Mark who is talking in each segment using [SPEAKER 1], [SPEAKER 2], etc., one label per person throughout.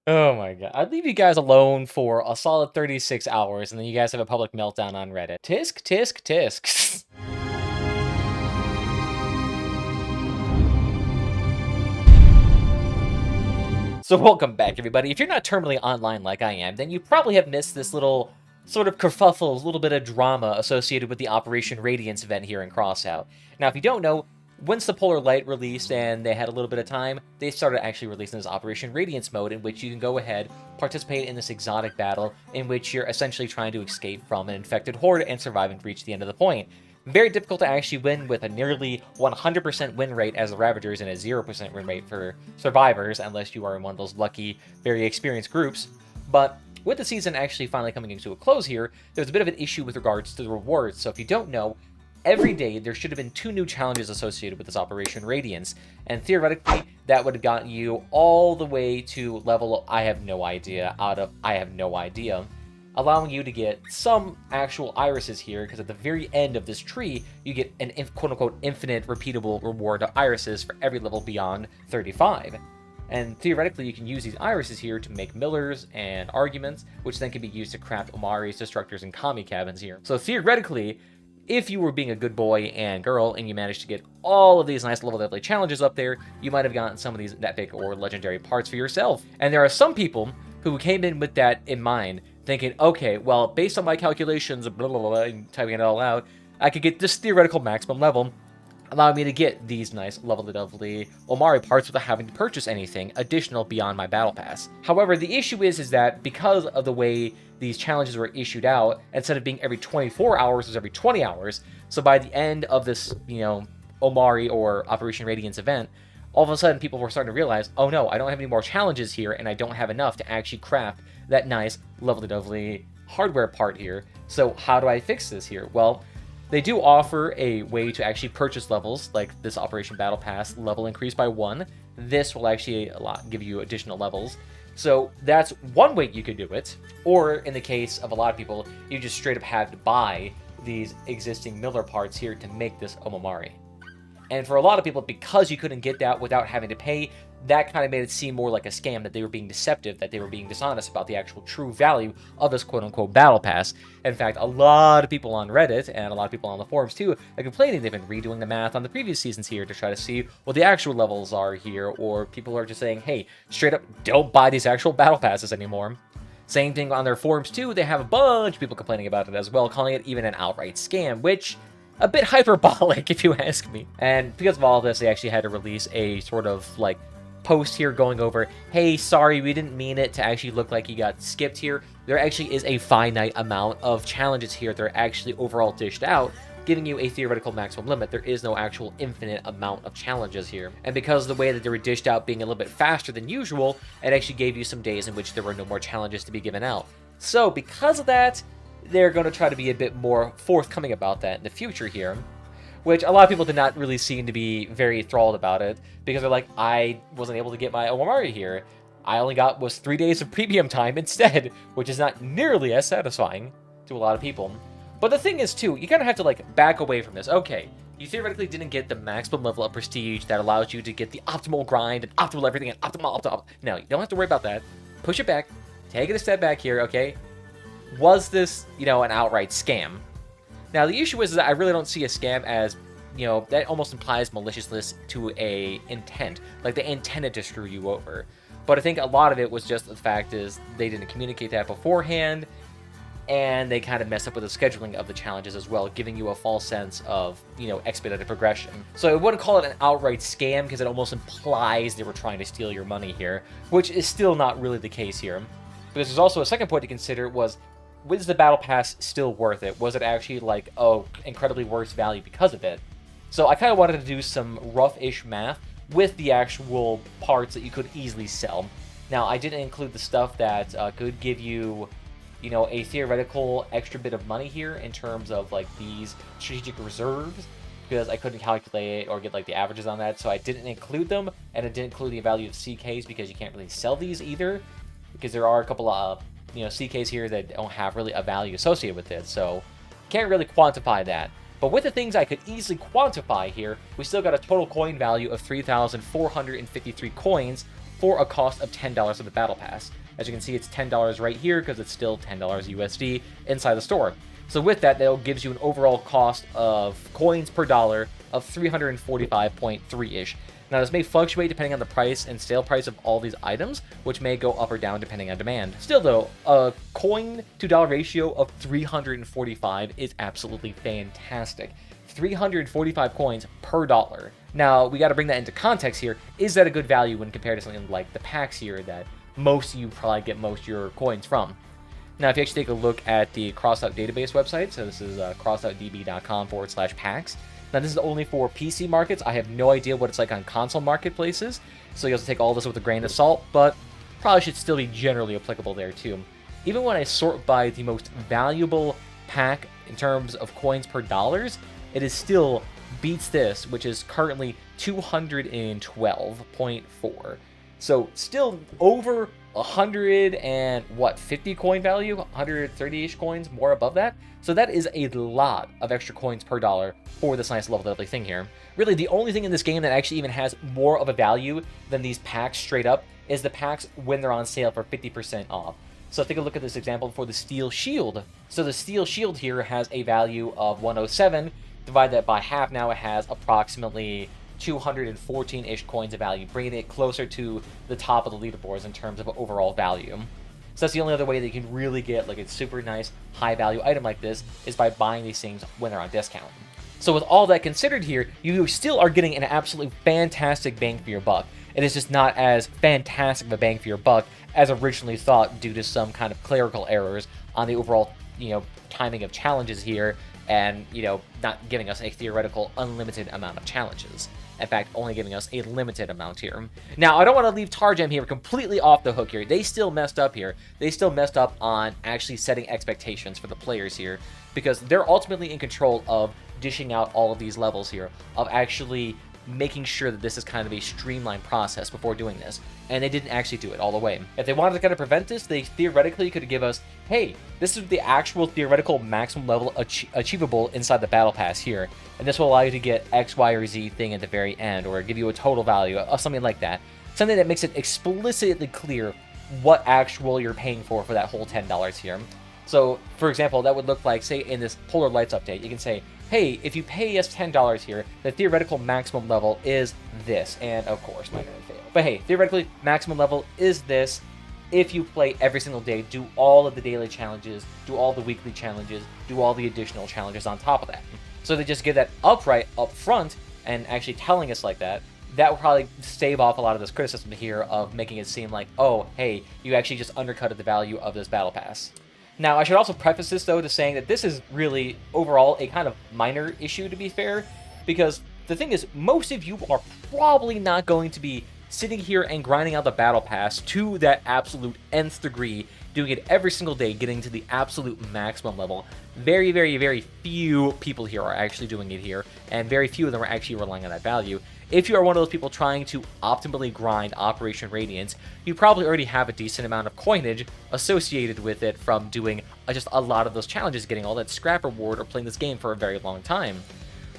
[SPEAKER 1] Oh my god. I'd leave you guys alone for a solid 36 hours, and then you guys have a public meltdown on Reddit. Tisk, tisk, tisk. So welcome back, everybody. If you're not terminally online like I am, then you probably have missed this little sort of kerfuffle, a little bit of drama associated with the Operation Radiance event here in Crossout. Now, if you don't know, once the Polar Light released and they had a little bit of time, they started actually releasing this Operation Radiance mode in which you can go ahead, participate in this exotic battle in which you're essentially trying to escape from an infected horde and survive and reach the end of the point. Very difficult to actually win with a nearly 100% win rate as the Ravagers and a 0% win rate for Survivors, unless you are in one of those lucky, very experienced groups. But with the season actually finally coming into a close here, there's a bit of an issue with regards to the rewards. So if you don't know, every day there should have been 2 new challenges associated with this Operation Radiance, and theoretically that would have gotten you all the way to level I have no idea, allowing you to get some actual irises here, because at the very end of this tree, you get an quote-unquote infinite repeatable reward of irises for every level beyond 35. And theoretically, you can use these irises here to make millers and arguments, which then can be used to craft Omaris, Destructors, and Kami cabins here. So theoretically, if you were being a good boy and girl and you managed to get all of these nice level deadly challenges up there, you might have gotten some of these epic or legendary parts for yourself. And there are some people who came in with that in mind, thinking, okay, well, based on my calculations, blah, blah, blah, and typing it all out, I could get this theoretical maximum level, allowing me to get these nice lovely Omari parts without having to purchase anything additional beyond my battle pass. However, the issue is that because of the way these challenges were issued out, instead of being every 24 hours, it was every 20 hours. So by the end of this, Omari or Operation Radiance event, all of a sudden people were starting to realize, oh no, I don't have any more challenges here, and I don't have enough to actually craft that nice, lovely hardware part here. So how do I fix this here? Well, they do offer a way to actually purchase levels, like this Operation Battle Pass level increase by 1. This will actually give you additional levels. So that's one way you could do it. Or in the case of a lot of people, you just straight up have to buy these existing Miller parts here to make this Omamari. And for a lot of people, because you couldn't get that without having to pay, that kind of made it seem more like a scam, that they were being deceptive, that they were being dishonest about the actual true value of this quote-unquote battle pass. In fact, a lot of people on Reddit, and a lot of people on the forums too, are complaining they've been redoing the math on the previous seasons here to try to see what the actual levels are here, or people are just saying, hey, straight up, don't buy these actual battle passes anymore. Same thing on their forums too, they have a bunch of people complaining about it as well, calling it even an outright scam, which a bit hyperbolic, if you ask me. And because of all of this, they actually had to release a sort of, post here going over, hey, sorry, we didn't mean it to actually look like you got skipped here. There actually is a finite amount of challenges here that are actually overall dished out, giving you a theoretical maximum limit. There is no actual infinite amount of challenges here. And because of the way that they were dished out being a little bit faster than usual, it actually gave you some days in which there were no more challenges to be given out. So because of that, they're going to try to be a bit more forthcoming about that in the future here, which a lot of people did not really seem to be very enthralled about it, because they're like, I wasn't able to get my Omamari here. I only was 3 days of premium time instead, which is not nearly as satisfying to a lot of people. But the thing is, too, you kind of have to, back away from this. Okay, you theoretically didn't get the maximum level of prestige that allows you to get the optimal grind and optimal everything and optimal. No, you don't have to worry about that. Push it back. Take it a step back here, okay? Was this, an outright scam? Now, the issue is that I really don't see a scam as, that almost implies maliciousness to a intent. Like, they intended to screw you over. But I think a lot of it was just the fact is they didn't communicate that beforehand, and they kind of messed up with the scheduling of the challenges as well, giving you a false sense of, expedited progression. So I wouldn't call it an outright scam, because it almost implies they were trying to steal your money here, which is still not really the case here. But there's also a second point to consider was the battle pass still worth it? Was it actually incredibly worse value because of it? So I kind of wanted to do some rough-ish math with the actual parts that you could easily sell. Now, I didn't include the stuff that could give you, a theoretical extra bit of money here in terms of these strategic reserves, because I couldn't calculate or get the averages on that, so I didn't include them, and I didn't include the value of CKs because you can't really sell these either, because there are a couple of CKs here that don't have really a value associated with it, so can't really quantify that. But with the things I could easily quantify here, we still got a total coin value of 3,453 coins for a cost of $10 of the Battle Pass. As you can see, it's $10 right here because it's still $10 USD inside the store. So with that, that gives you an overall cost of coins per dollar of 345.3-ish. Now, this may fluctuate depending on the price and sale price of all these items, which may go up or down depending on demand. Still, though, a coin to dollar ratio of 345 is absolutely fantastic. 345 coins per dollar. Now, we got to bring that into context here. Is that a good value when compared to something like the packs here that most of you probably get most of your coins from? Now, if you actually take a look at the Crossout database website, so this is crossoutdb.com/packs. Now, this is only for PC markets. I have no idea what it's like on console marketplaces, so you have to take all this with a grain of salt, but probably should still be generally applicable there too. Even when I sort by the most valuable pack in terms of coins per dollars, it is still beats this, which is currently 212.4. So still over 50 coin value, 130-ish coins, more above that. So that is a lot of extra coins per dollar for this nice lovely thing here. Really, the only thing in this game that actually even has more of a value than these packs straight up is the packs when they're on sale for 50% off. So take a look at this example for the Steel Shield. So the Steel Shield here has a value of 107. Divide that by half, now it has approximately 214-ish coins of value, bringing it closer to the top of the leaderboards in terms of overall value. So that's the only other way that you can really get like a super nice high value item like this is by buying these things when they're on discount. So with all that considered here, you still are getting an absolutely fantastic bang for your buck. It is just not as fantastic of a bang for your buck as originally thought due to some kind of clerical errors on the overall, timing of challenges here and, not giving us a theoretical unlimited amount of challenges. In fact, only giving us a limited amount here. Now, I don't want to leave TarGem here completely off the hook here. They still messed up here. They still messed up on actually setting expectations for the players here because they're ultimately in control of dishing out all of these levels here, of actually making sure that this is kind of a streamlined process before doing this. And they didn't actually do it all the way. If they wanted to kind of prevent this, they theoretically could give us, hey, this is the actual theoretical maximum level achievable inside the Battle Pass here. And this will allow you to get X, Y, or Z thing at the very end, or give you a total value, or something like that. Something that makes it explicitly clear what actual you're paying for that whole $10 here. So, for example, that would look like, say, in this Polar Lights update, you can say, hey, if you pay us $10 here, the theoretical maximum level is this. And, of course, my nerd failed. But hey, theoretically, maximum level is this. If you play every single day, do all of the daily challenges, do all the weekly challenges, do all the additional challenges on top of that. So they just give that upright up front and actually telling us like that. That will probably stave off a lot of this criticism here of making it seem like, oh, hey, you actually just undercutted the value of this Battle Pass. Now, I should also preface this, though, to saying that this is really, overall, a kind of minor issue, to be fair, because the thing is, most of you are probably not going to be sitting here and grinding out the Battle Pass to that absolute nth degree, doing it every single day, getting to the absolute maximum level. Very, very, very few people here are actually doing it here, and very few of them are actually relying on that value. If you are one of those people trying to optimally grind Operation Radiance, you probably already have a decent amount of coinage associated with it from doing just a lot of those challenges, getting all that scrap reward, or playing this game for a very long time.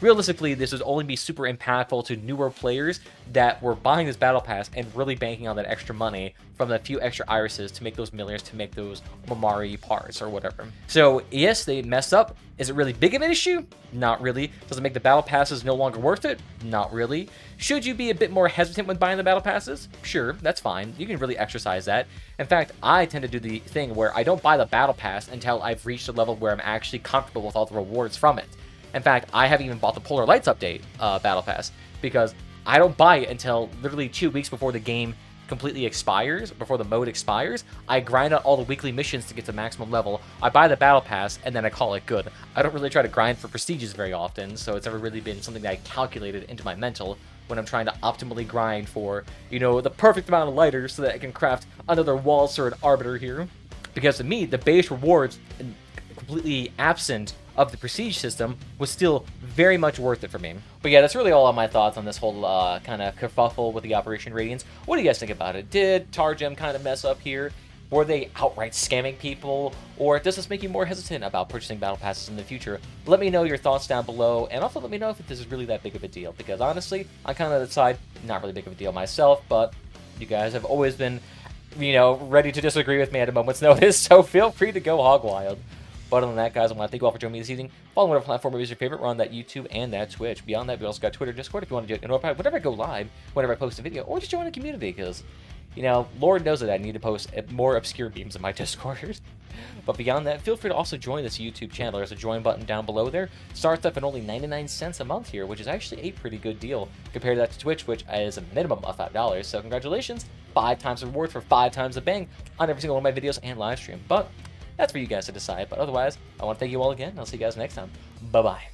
[SPEAKER 1] Realistically, this would only be super impactful to newer players that were buying this Battle Pass and really banking on that extra money from the few extra irises to make those millions, to make those Momari parts or whatever. So yes, they messed up. Is it really big of an issue? Not really. Does it make the Battle Passes no longer worth it? Not really. Should you be a bit more hesitant when buying the Battle Passes? Sure, that's fine. You can really exercise that. In fact, I tend to do the thing where I don't buy the Battle Pass until I've reached a level where I'm actually comfortable with all the rewards from it. In fact, I haven't even bought the Polar Lights update Battle Pass because I don't buy it until literally 2 weeks before the game completely expires, before the mode expires. I grind out all the weekly missions to get to maximum level. I buy the Battle Pass, and then I call it good. I don't really try to grind for prestiges very often, so it's never really been something that I calculated into my mental when I'm trying to optimally grind for, the perfect amount of lighters so that I can craft another Wall Sword Arbiter here. Because to me, the base rewards, completely absent of the prestige system, was still very much worth it for me. But yeah, that's really all of my thoughts on this whole kind of kerfuffle with the Operation Radiance. What do you guys think about it? Did TarGem kind of mess up here? Were they outright scamming people? Or does this make you more hesitant about purchasing Battle Passes in the future? Let me know your thoughts down below, and also let me know if this is really that big of a deal, because honestly, I'm kind of on the side, not really big of a deal myself, but You guys have always been, ready to disagree with me at a moment's notice, so feel free to go hog wild. But other than that, guys, I want to thank you all for joining me this evening. Follow whatever platform is your favorite. We're on that YouTube and that Twitch. Beyond that, we also got Twitter, Discord if you want to do it. Whenever I go live, whenever I post a video, or just join the community, because, Lord knows that I need to post more obscure memes in my Discord. But beyond that, feel free to also join this YouTube channel. There's a join button down below there. Starts up at only 99 cents a month here, which is actually a pretty good deal compared to that to Twitch, which is a minimum of $5. So congratulations, 5 times the reward for 5 times the bang on every single one of my videos and live stream. But that's for you guys to decide. But otherwise, I want to thank you all again. I'll see you guys next time. Bye-bye.